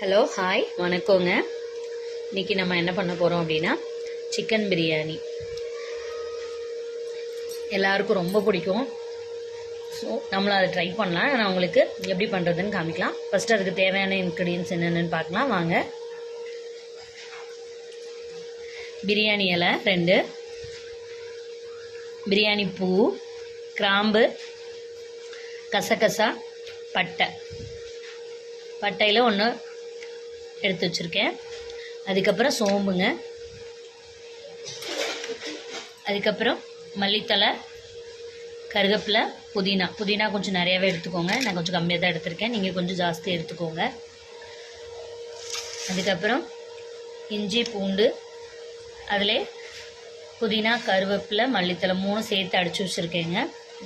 Hello hi வணக்கங்க. இன்றைக்கி நம்ம என்ன பண்ண போகிறோம் அப்படின்னா சிக்கன் பிரியாணி. எல்லாருக்கும் ரொம்ப பிடிக்கும். ஸோ நம்மளும் அதை ட்ரை பண்ணலாம். நான் உங்களுக்கு எப்படி பண்ணுறதுன்னு காமிக்கலாம். ஃபஸ்ட்டு அதுக்கு தேவையான இன்க்ரீடியன்ஸ் என்னென்னு பார்க்கலாம் வாங்க. பிரியாணி இலை 2, பிரியாணி பூ, கிராம்பு, கசகசா, பட்டையில் 1 எடுத்து வச்சுருக்கேன். அதுக்கப்புறம் சோம்புங்க, அதுக்கப்புறம் மல்லித்தலை, கருவேப்பிலை, புதினா கொஞ்சம் நிறையாவே எடுத்துக்கோங்க. நான் கொஞ்சம் கம்மியாக தான் எடுத்திருக்கேன், நீங்கள் கொஞ்சம் ஜாஸ்தி எடுத்துக்கோங்க. அதுக்கப்புறம் இஞ்சி பூண்டு, அதில் புதினா, கருவேப்பிலை, மல்லித்தலை 3 சேர்த்து அடித்து வச்சுருக்கேங்க.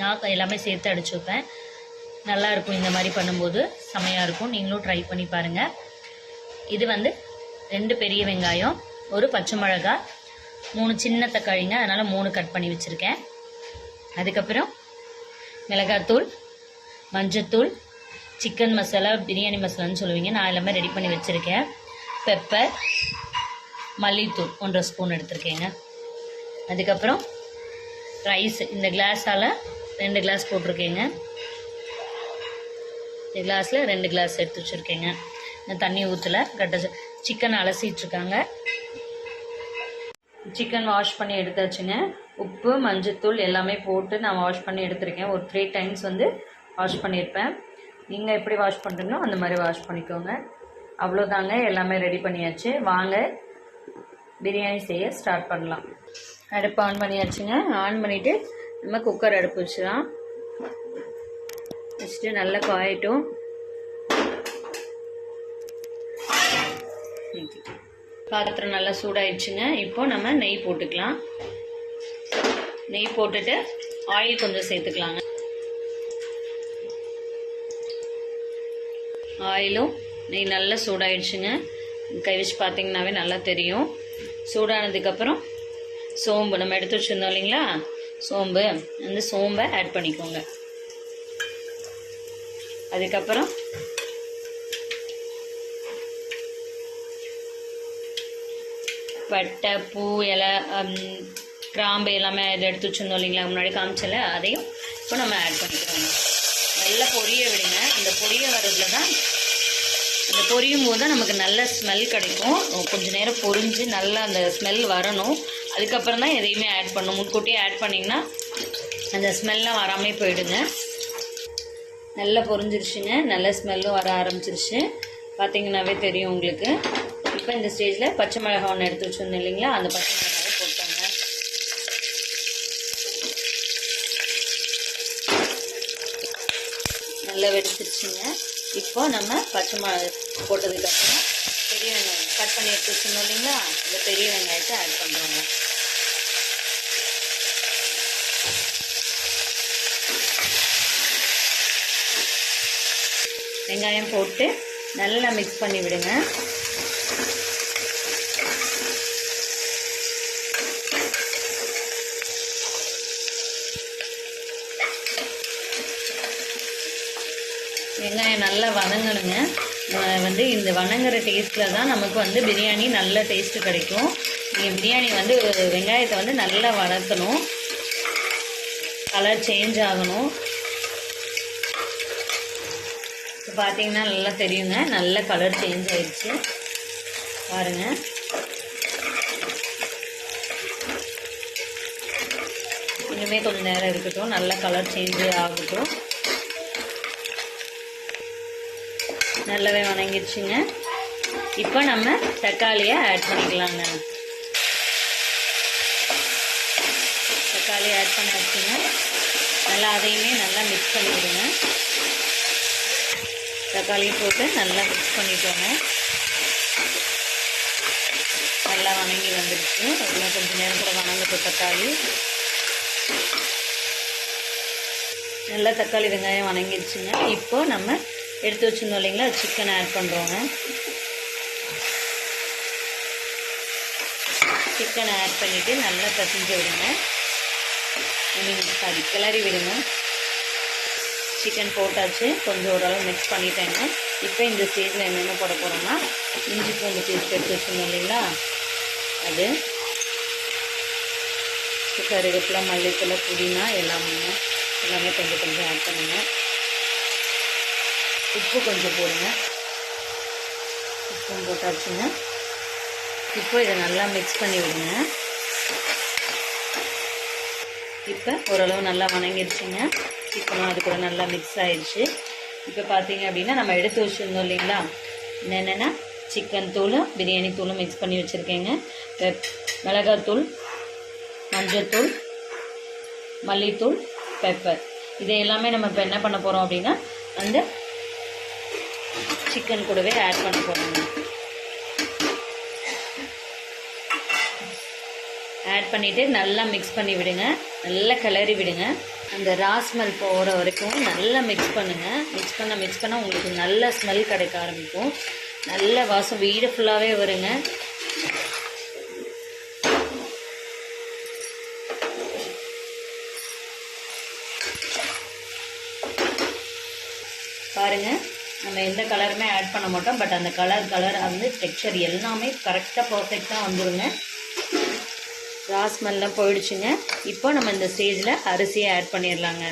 நான் எல்லாமே சேர்த்து அடித்து வைப்பேன். நல்லாயிருக்கும், இந்த மாதிரி பண்ணும்போது செமையாக இருக்கும். நீங்களும் ட்ரை பண்ணி பாருங்கள். இது 2 பெரிய வெங்காயம், 1 பச்சை மிளகாய், 3 சின்ன தக்காளிங்க, அதனால் 3 கட் பண்ணி வச்சுருக்கேன். அதுக்கப்புறம் மிளகாத்தூள், மஞ்சத்தூள், சிக்கன் மசாலா, பிரியாணி மசாலான்னு சொல்லுவீங்க, நான் எல்லாமே ரெடி பண்ணி வச்சுருக்கேன். பெப்பர், மல்லித்தூள் 1.5 ஸ்பூன் எடுத்துருக்கேங்க. அதுக்கப்புறம் ரைஸ், இந்த கிளாஸால் 2 கிளாஸ் போட்டிருக்கேங்க. இந்த கிளாஸில் 2 கிளாஸ் எடுத்து வச்சுருக்கேங்க. நான் தண்ணி ஊற்றலை, சிக்கன் அலசிட்டுருக்காங்க. சிக்கன் வாஷ் பண்ணி எடுத்தாச்சுங்க. உப்பு, மஞ்சத்தூள் எல்லாமே போட்டு நான் வாஷ் பண்ணி எடுத்துருக்கேன். ஒரு 3 டைம்ஸ் வாஷ் பண்ணியிருப்பேன். நீங்கள் எப்படி வாஷ் பண்ணுறீங்களோ அந்த மாதிரி வாஷ் பண்ணிக்கோங்க. அவ்வளோதாங்க, எல்லாமே ரெடி பண்ணியாச்சு. வாங்க பிரியாணி செய்ய ஸ்டார்ட் பண்ணலாம். அடுப்பு ஆன் பண்ணியாச்சுங்க. ஆன் பண்ணிவிட்டு நம்ம குக்கர் அடுப்பு வச்சுலாம். வச்சுட்டு நல்லா காயட்டும். பாத்திரம் நல்லா சூடாயிடுச்சுங்க. இப்போ நம்ம நெய் போட்டுக்கலாம். நெய் போட்டுட்டு ஆயில் கொஞ்சம் சேர்த்துக்கலாங்க. ஆயிலும் நெய் நல்லா சூடாயிடுச்சுங்க. கை வச்சு பார்த்தீங்கன்னாவே நல்லா தெரியும். சூடானதுக்கப்புறம் சோம்பு நம்ம எடுத்து வச்சுருந்தோம் இல்லைங்களா, சோம்பு, அந்த சோம்பை ஆட் பண்ணிக்கோங்க. அதுக்கப்புறம் பட்டை, பூ, இலை, கிராம்பு எல்லாமே இதை எடுத்து வச்சுருந்தோம் இல்லைங்களா, முன்னாடி காமிச்சல, அதையும் இப்போ நம்ம ஆட் பண்ணிக்கிறோங்க. நல்லா பொரிய விடுங்க. இந்த பொரிய வர்றதுல தான், இந்த பொரியும் போது தான் நமக்கு நல்ல ஸ்மெல் கிடைக்கும். கொஞ்சம் நேரம் பொரிஞ்சு நல்லா அந்த ஸ்மெல் வரணும். அதுக்கப்புறம் தான் எதையுமே ஆட் பண்ணணும். முன்கூட்டியே ஆட் பண்ணிங்கன்னா அந்த ஸ்மெல்லாம் வராமே போயிடுங்க. நல்லா பொரிஞ்சிருச்சுங்க. நல்ல ஸ்மெல்லும் வர ஆரம்பிச்சிருச்சு. பார்த்தீங்கன்னாவே தெரியும் உங்களுக்கு. இப்போ இந்த ஸ்டேஜில் பச்சை மிளகாய் 1 எடுத்து வச்சுருந்தோம் இல்லைங்களா, அந்த பச்சை மிளகாயை போட்டாங்க. நல்லா வெடிச்சிருச்சுங்க. இப்போ நம்ம பச்சை மிளகாய் போட்டதுக்கப்புறம் பெரிய வெங்காயம் கட் பண்ணி எடுத்து வச்சுருந்தோம் இல்லைங்களா, இந்த பெரிய வெங்காயத்தை ஆட் பண்ணுறோங்க. வெங்காயம் போட்டு நல்லா மிக்ஸ் பண்ணி விடுங்க. வெங்காயம் நல்லா வதங்கணுங்க. இந்த வதங்குற டேஸ்ட்டில் தான் நமக்கு பிரியாணி நல்ல டேஸ்ட்டு கிடைக்கும். நீங்கள் பிரியாணி வெங்காயத்தை நல்லா வதக்கணும். கலர் சேஞ்ச் ஆகணும். இப்போ பார்த்தீங்கன்னா நல்லா தெரியுங்க, நல்ல கலர் சேஞ்ச் ஆயிடுச்சு பாருங்கள். இன்னுமே கொஞ்சம் நேரம் இருக்கட்டும், நல்ல கலர் சேஞ்ச் ஆகட்டும். நல்லாவே வணங்கிடுச்சுங்க. இப்போ நம்ம தக்காளியை ஆட் பண்ணிக்கலாங்க. தக்காளி ஆட் பண்ணி வச்சுங்க. நல்லா அதையுமே நல்லா மிக்ஸ் பண்ணிவிடுங்க. தக்காளியும் போட்டு நல்லா மிக்ஸ் பண்ணிட்டோங்க. நல்லா வணங்கி வந்துடுச்சு. அதில் கொஞ்சம் நேரம் கூட வணங்கட்டும் தக்காளி. நல்லா தக்காளி வெங்காயம் வணங்கிடுச்சுங்க. இப்போ நம்ம எடுத்து வச்சுருந்தோம் இல்லைங்களா, சிக்கன் ஆட் பண்ணுறோங்க. சிக்கனை ஆட் பண்ணிவிட்டு நல்லா பசிஞ்சு விடுங்க. கிளறி விடுங்க. சிக்கன் போட்டாச்சு, கொஞ்சம் ஓரளவு மிக்ஸ் பண்ணிட்டேங்க. இப்போ இந்த ஸ்டேஜில் என்னென்ன போட போகிறோம்னா இஞ்சி பூண்டு பேஸ்ட் எடுத்து வச்சுருந்தோம் இல்லைங்களா, அது கருவேப்பிலை, மல்லித்தலை, புதினா எல்லாமே கொஞ்சம் கொஞ்சம் ஆட் பண்ணுங்க. உப்பு கொஞ்சம் போடுங்க. உப்பும் போட்டாச்சுங்க. இப்போ இதை நல்லா மிக்ஸ் பண்ணி விடுங்க. இப்போ ஓரளவு நல்லா வணங்கிடுச்சுங்க. சிக்கனும் அது கூட நல்லா மிக்ஸ் ஆயிடுச்சு. இப்போ பார்த்தீங்க அப்படின்னா நம்ம எடுத்து வச்சுருந்தோம் இல்லைங்களா, என்னென்னா சிக்கன் தூள், பிரியாணி தூளும் மிக்ஸ் பண்ணி வச்சுருக்கேங்க. மிளகாத்தூள், மஞ்சள்தூள், மல்லித்தூள், பெப்பர், இதை எல்லாமே நம்ம இப்போ என்ன பண்ண போகிறோம் அப்படின்னா அந்த சிக்கன் கூடவே ஆட் பண்ண போகிறோங்க. ஆட் பண்ணிவிட்டு நல்லா மிக்ஸ் பண்ணி விடுங்க. நல்லா கிளறி விடுங்க. அந்த ராஸ்மெல் போகிற வரைக்கும் நல்லா மிக்ஸ் பண்ணுங்கள். மிக்ஸ் பண்ண உங்களுக்கு நல்ல ஸ்மெல் கிடைக்க ஆரம்பிக்கும். நல்ல வாசம் வீடு ஃபுல்லாகவே வருங்க. பாருங்கள், நம்ம எந்த கலருமே ஆட் பண்ண மாட்டோம். பட் அந்த கலர் வந்து டெக்ஸ்சர் எல்லாமே கரெக்டாக பர்ஃபெக்டாக வந்துடுங்க. ராஸ்மெல்லாம் போயிடுச்சுங்க. இப்போ நம்ம இந்த ஸ்டேஜில் அரிசியை ஆட் பண்ணிடலாங்க.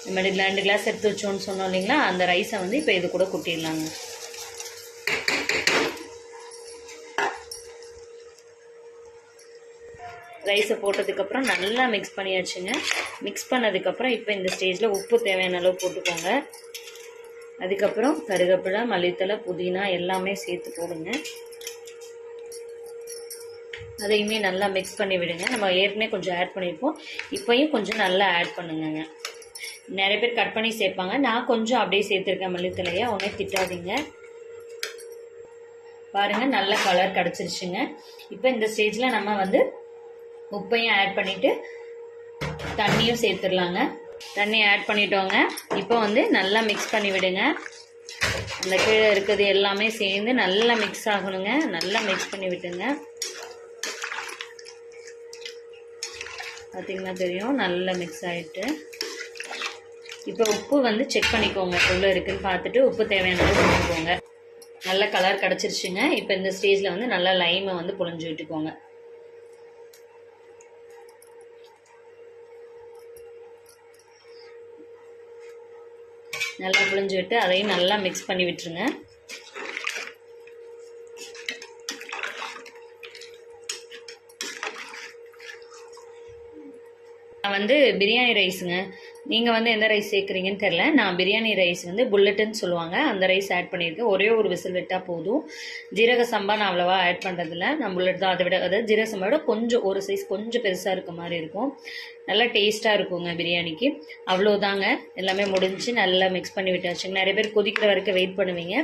நம்ம 2 கிளாஸ் எடுத்து வச்சோன்னு சொன்னோம் இல்லைங்களா, அந்த ரைஸை வந்து இப்போ இது கூட கொட்டிடலாங்க. ரைஸை போட்டதுக்கப்புறம் நல்லா மிக்ஸ் பண்ணியாச்சுங்க. மிக்ஸ் பண்ணதுக்கப்புறம் இப்போ இந்த ஸ்டேஜில் உப்பு தேவையான அளவு போட்டுக்கோங்க. அதுக்கப்புறம் கருவேப்பிலை, மல்லித்தலை, புதினா எல்லாமே சேர்த்து போடுங்க. அதையுமே நல்லா மிக்ஸ் பண்ணி விடுங்க. நம்ம ஏற்கனவே கொஞ்சம் ஆட் பண்ணியிருப்போம், இப்போயும் கொஞ்சம் நல்லா ஆட் பண்ணுங்க. நிறைய பேர் கட் பண்ணி சேர்ப்பாங்க, நான் கொஞ்சம் அப்படியே சேர்த்துருக்கேன் மல்லித்தலையை. உடனே திட்டாதீங்க. பாருங்கள், நல்ல கலர் கிடச்சிருச்சுங்க. இப்போ இந்த ஸ்டேஜில் நம்ம வந்து உப்பையும் ஆட் பண்ணிவிட்டு தண்ணியும் சேர்த்துடலாங்க. தண்ணி ஆட் பண்ணிட்டோங்க. இப்போ வந்து நல்லா மிக்ஸ் பண்ணி விடுங்க. அந்த கீழே இருக்கிறது எல்லாமே சேர்ந்து நல்லா மிக்ஸ் ஆகணுங்க. நல்லா மிக்ஸ் பண்ணி விட்டுங்க. பார்த்திங்கன்னா தெரியும், நல்லா மிக்ஸ் ஆகிட்டு. இப்போ உப்பு வந்து செக் பண்ணிக்கோங்க, எவ்வளோ இருக்குதுன்னு பார்த்துட்டு உப்பு தேவையான அளவு போட்டுக்கோங்க. நல்ல கலர் கிடச்சிருச்சுங்க. இப்போ இந்த ஸ்டேஜில் வந்து நல்லா லைமை வந்து புழிஞ்சு விட்டுக்கோங்க. நல்லா புழிஞ்சு விட்டு அதையும் நல்லா மிக்ஸ் பண்ணி விட்டுருங்க. நான் வந்து பிரியாணி ரைஸுங்க, நீங்கள் வந்து எந்த ரைஸ் சேர்க்குறீங்கன்னு தெரில. நான் பிரியாணி ரைஸ் வந்து புல்லட்டுன்னு சொல்லுவாங்க, அந்த ரைஸ் ஆட் பண்ணியிருக்கேன். ஒரே ஒரு விசில் விட்டால் போதும். ஜீரக சம்பா நான் அவ்வளோவா ஆட் பண்ணுறதில்ல. நான் புல்லட் தான். அதை விட அதாவது ஜீரக சம்பாவோட கொஞ்சம் ஒரு சைஸ் கொஞ்சம் பெருசாக இருக்க மாதிரி இருக்கும். நல்லா டேஸ்ட்டாக இருக்குங்க பிரியாணிக்கு. அவ்வளோதாங்க, எல்லாமே முடிஞ்சு நல்லா மிக்ஸ் பண்ணி விட்டாச்சுங்க. நிறைய பேர் கொதிக்கிற வரைக்கும் வெயிட் பண்ணுவீங்க.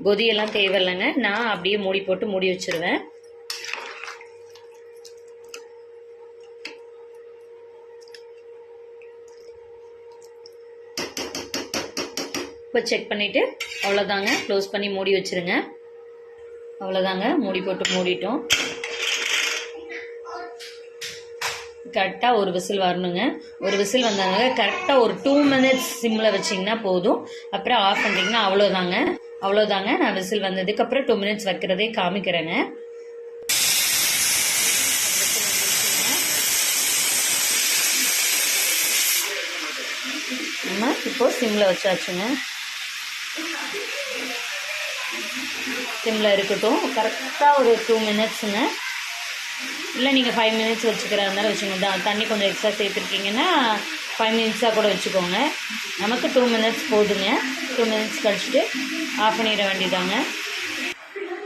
கொதியெல்லாம் தேவையில்லைங்க. நான் அப்படியே மூடி போட்டு மூடி வச்சுருவேன். இப்போ செக் பண்ணிவிட்டு அவ்வளோதாங்க, க்ளோஸ் பண்ணி மூடி வச்சுருங்க. அவ்வளோதாங்க, மூடி போட்டு மூடிட்டோம். கரெக்டாக ஒரு விசில் வரணுங்க. ஒரு விசில் வந்தாங்க கரெக்டாக ஒரு 2 மினிட்ஸ் சிம்மில் வச்சிங்கன்னா போதும். அப்புறம் ஆஃப் பண்ணிட்டீங்கன்னா அவ்வளோதாங்க. நான் விசில் வந்ததுக்கப்புறம் 2 மினிட்ஸ் வைக்கிறதே காமிக்கிறேங்க. நம்ம இப்போது சிம்மில் வச்சாச்சுங்க. சிம்மில் இருக்கட்டும். கரெக்டாக ஒரு 2 மினிட்ஸுங்க. இல்லை நீங்கள் 5 மினிட்ஸ் வச்சுக்கிறதுனால வச்சுக்கோங்க. தண்ணி கொஞ்சம் எக்ஸ்ட்ரா சேர்த்துருக்கீங்கன்னா 5 மினிட்ஸாக கூட வச்சுக்கோங்க. நமக்கு 2 மினிட்ஸ் போதுங்க. 2 மினிட்ஸ் கழிச்சுட்டு ஆஃப் பண்ணிட வேண்டியதாங்க.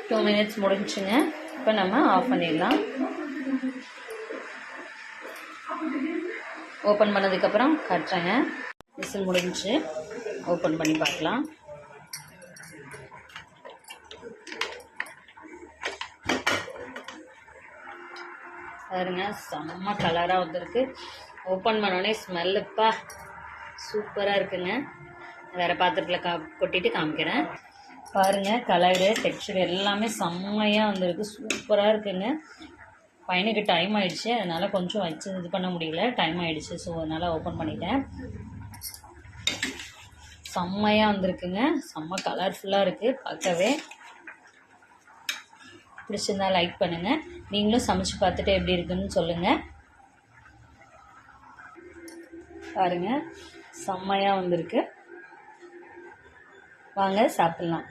2 மினிட்ஸ் முடிஞ்சுங்க. இப்போ நம்ம ஆஃப் பண்ணிடலாம். ஓப்பன் பண்ணதுக்கப்புறம் கட்டுறேங்க. விசில் முடிஞ்சு ஓப்பன் பண்ணி பார்க்கலாம். பாருங்க, செம்ம கலராக வந்துருக்கு. ஓப்பன் பண்ணோடனே ஸ்மெல்லுப்பா சூப்பராக இருக்குங்க. வேறு பாத்திரத்தில் கொட்டிட்டு காமிக்கிறேன். பாருங்கள், கலரு டெக்ஸ்சர் எல்லாமே செம்மையாக வந்திருக்கு. சூப்பராக இருக்குங்க. பையனுக்கு டைம் ஆகிடுச்சு, அதனால் கொஞ்சம் வச்சு இது பண்ண முடியல. டைம் ஆகிடுச்சு, ஸோ அதனால் ஓப்பன் பண்ணிட்டேன். செம்மையாக வந்திருக்குங்க. செம்ம கலர்ஃபுல்லாக இருக்குது பார்க்கவே. பிடிச்சிருந்தா லைக் பண்ணுங்கள். நீங்களும் சமைச்சு பார்த்துட்டு எப்படி இருக்குன்னு சொல்லுங்கள். பாருங்கள் செம்மையாக வந்திருக்கு. வாங்க சாப்பிட்லாம்.